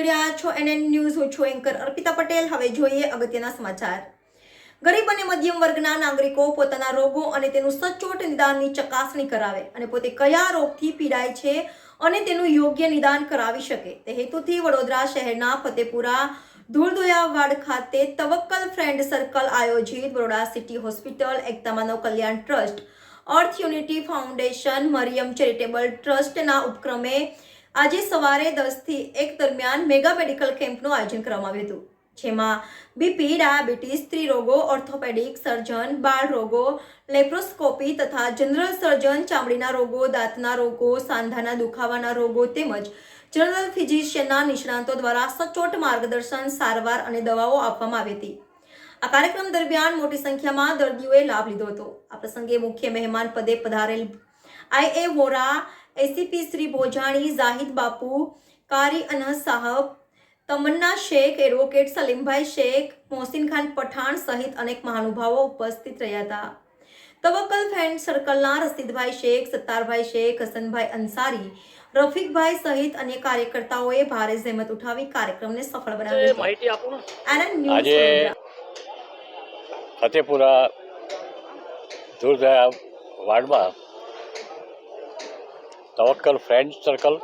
રહ્યા છો NN news. હું છું એન્કર અર્પિતા પટેલ. હવે જોઈએ અગત્યના સમાચાર. ગરીબ અને મધ્યમ વર્ગના નાગરિકો પોતાના રોગો અને તેનું સચોટ નિદાનની ચકાસણી કરાવે અને પોતે કયા રોગથી પીડાય છે અને તેનું યોગ્ય નિદાન કરાવી શકે તે હેતુથી વડોદરા શહેરના ફતેપુરા ધૂળધોયાવાડ ખાતે તવક્કલ ફ્રેન્ડ સર્કલ આયોજિત બરોડા સિટી હોસ્પિટલ, એકતા માનવ કલ્યાણ ટ્રસ્ટ, અર્થ યુનિટી ફાઉન્ડેશન, મરિયમ ચેરિટેબલ ટ્રસ્ટના ઉપક્રમે આજે સવારે 10 થી 1 દરમિયાન મેગા મેડિકલ કેમ્પનું આયોજન કરવામાં આવ્યું હતું, જેમાં બીપી, ડાયાબિટીસ, સ્ત્રી રોગો, ઓર્થોપેડિક સર્જન, બાળ રોગો, લેપ્રોસ્કોપી તથા જનરલ સર્જન, ચામડીના રોગો, દાંતના રોગો, સાંધાના દુખાવાના રોગો તેમજ જનરલ ફિઝિશિયનના નિષ્ણાતો દ્વારા સચોટ માર્ગદર્શન, સારવાર અને દવાઓ આપવામાં આવી હતી. આ કાર્યક્રમ દરમિયાન મોટી સંખ્યામાં દર્દીઓએ લાભ લીધો હતો. આ પ્રસંગે મુખ્ય મહેમાન પદે પધારેલ IA વોરા, ACP શ્રી ભોજાણી, જાહિદ બાપુ, કારી અનહસ સાહબ, તમન્ના શેખ, એડવોકેટ સલીમભાઈ શેખ, મોહસિન ખાન પઠાણ સહિત અનેક મહાનુભાવો ઉપસ્થિત રહ્યા હતા. તવક્કલ ફ્રેન્ડ સર્કલના રસીદભાઈ શેખ, સત્તારભાઈ શેખ, હસનભાઈ અંસારી, રફીકભાઈ સહિત અન્ય કાર્યકર્તાઓએ ભારે જહેમત ઉઠાવી કાર્યક્રમને સફળ બનાવ્યો. આજે ફતેપુરા ધૂળધોયા વાર્ડમાં Tawakkal friend circle,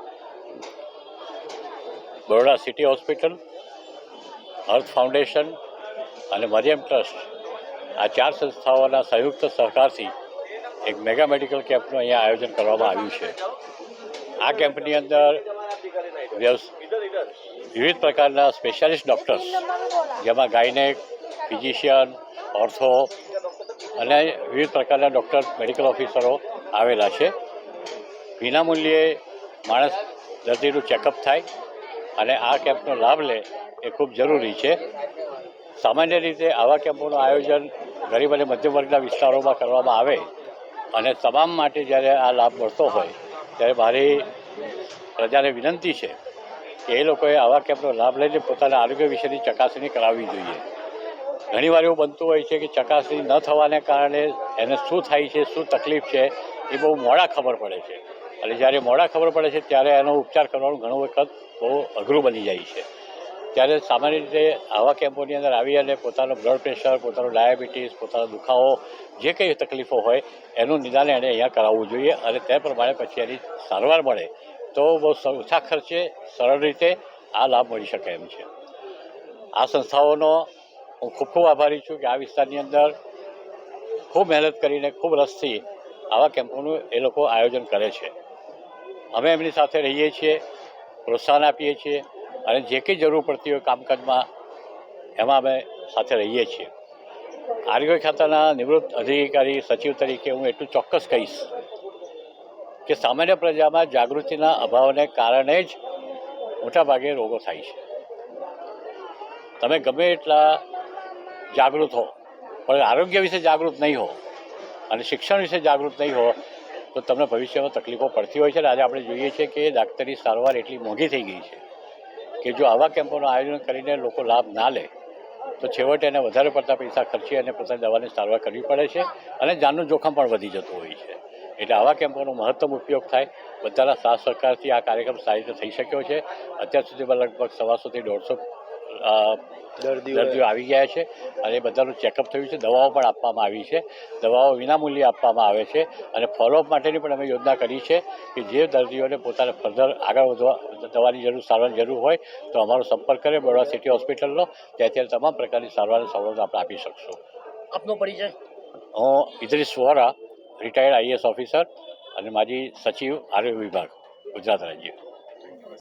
Baroda city hospital, earth foundation અને મરિયમ ટ્રસ્ટ આ 4 સંસ્થાઓના સંયુક્ત સહકારથી એક મેગા મેડિકલ કેમ્પનું અહીંયા આયોજન કરવામાં આવ્યું છે. આ કેમ્પની અંદર વિવિધ પ્રકારના સ્પેશિયાલિસ્ટ ડૉક્ટર્સ, જેમાં ગાયનેક, ફિઝિશિયન, ઓર્થો અને વિવિધ પ્રકારના ડૉક્ટર, મેડિકલ ઓફિસરો આવેલા છે. વિનામૂલ્યે માણસ દર્દીનું ચેકઅપ થાય અને આ કેમ્પનો લાભ લે એ ખૂબ જરૂરી છે. સામાન્ય રીતે આવા કેમ્પોનું આયોજન ગરીબ અને મધ્યમ વર્ગના વિસ્તારોમાં કરવામાં આવે અને તમામ માટે જ્યારે આ લાભ મળતો હોય ત્યારે મારી પ્રજાને વિનંતી છે કે એ લોકોએ આવા કેમ્પનો લાભ લઈને પોતાના આરોગ્ય વિશેની ચકાસણી કરાવવી જોઈએ. ઘણીવાર એવું બનતું હોય છે કે ચકાસણી ન થવાને કારણે એને શું થાય છે, શું તકલીફ છે એ બહુ મોડા ખબર પડે છે અને જ્યારે મોડા ખબર પડે છે ત્યારે એનો ઉપચાર કરવાનું ઘણો વખત બહુ અઘરું બની જાય છે. ત્યારે સામાન્ય રીતે આવા કેમ્પોની અંદર આવી અને પોતાનું બ્લડ પ્રેશર, પોતાનું ડાયાબિટીસ, પોતાનો દુખાવો, જે કંઈ તકલીફો હોય એનું નિદાન એણે અહીંયા કરાવવું જોઈએ અને તે પ્રમાણે પછી એની સારવાર મળે તો બહુ ઓછા ખર્ચે સરળ રીતે આ લાભ મળી શકે એમ છે. આ સંસ્થાઓનો હું ખૂબ ખૂબ આભારી છું કે આ વિસ્તારની અંદર ખૂબ મહેનત કરીને, ખૂબ રસથી આવા કેમ્પોનું એ લોકો આયોજન કરે છે. અમે એમની સાથે રહીએ છીએ, પ્રોત્સાહન આપીએ છીએ અને જે કંઈ જરૂર પડતી હોય કામકાજમાં એમાં અમે સાથે રહીએ છીએ. આરોગ્ય ખાતાના નિવૃત્ત અધિકારી સચિવ તરીકે હું એટલું ચોક્કસ કહીશ કે સામાન્ય પ્રજામાં જાગૃતિના અભાવને કારણે જ મોટાભાગે રોગો થાય છે. તમે ગમે એટલા જાગૃત હો પણ આરોગ્ય વિશે જાગૃત નહીં હો અને શિક્ષણ વિશે જાગૃત નહીં હો તો તમને ભવિષ્યમાં તકલીફો પડતી હોય છે. અને આજે આપણે જોઈએ છીએ કે ડાક્ટરી સારવાર એટલી મોંઘી થઈ ગઈ છે કે જો આવા કેમ્પોનું આયોજન કરીને લોકો લાભ ના લે તો છેવટે એને વધારે પડતા પૈસા ખર્ચી અને પોતાની દવાની સારવાર કરવી પડે છે અને જાનનું જોખમ પણ વધી જતું હોય છે. એટલે આવા કેમ્પોનો મહત્તમ ઉપયોગ થાય. બધાના સાથ સહકારથી આ કાર્યક્રમ સારી રીતે થઈ શક્યો છે. અત્યાર સુધીમાં લગભગ 150 થી 150 દર્દીઓ આવી ગયા છે અને બધાનું ચેકઅપ થયું છે. દવાઓ પણ આપવામાં આવી છે. દવાઓ વિનામૂલ્યે આપવામાં આવે છે અને ફોલોઅપ માટેની પણ અમે યોજના કરી છે કે જે દર્દીઓને પોતાને ફર્ધર આગળ વધવા દવાની જરૂર, સારવારની જરૂર હોય તો અમારો સંપર્ક કરે બરોડા સિટી હોસ્પિટલનો. ત્યાંથી તમામ પ્રકારની સારવારની સવલત આપણે આપી શકશું. આપનો પરિચય? હું Idris Vora, retired IAS officer અને માજી સચિવ આરોગ્ય વિભાગ, ગુજરાત રાજ્ય.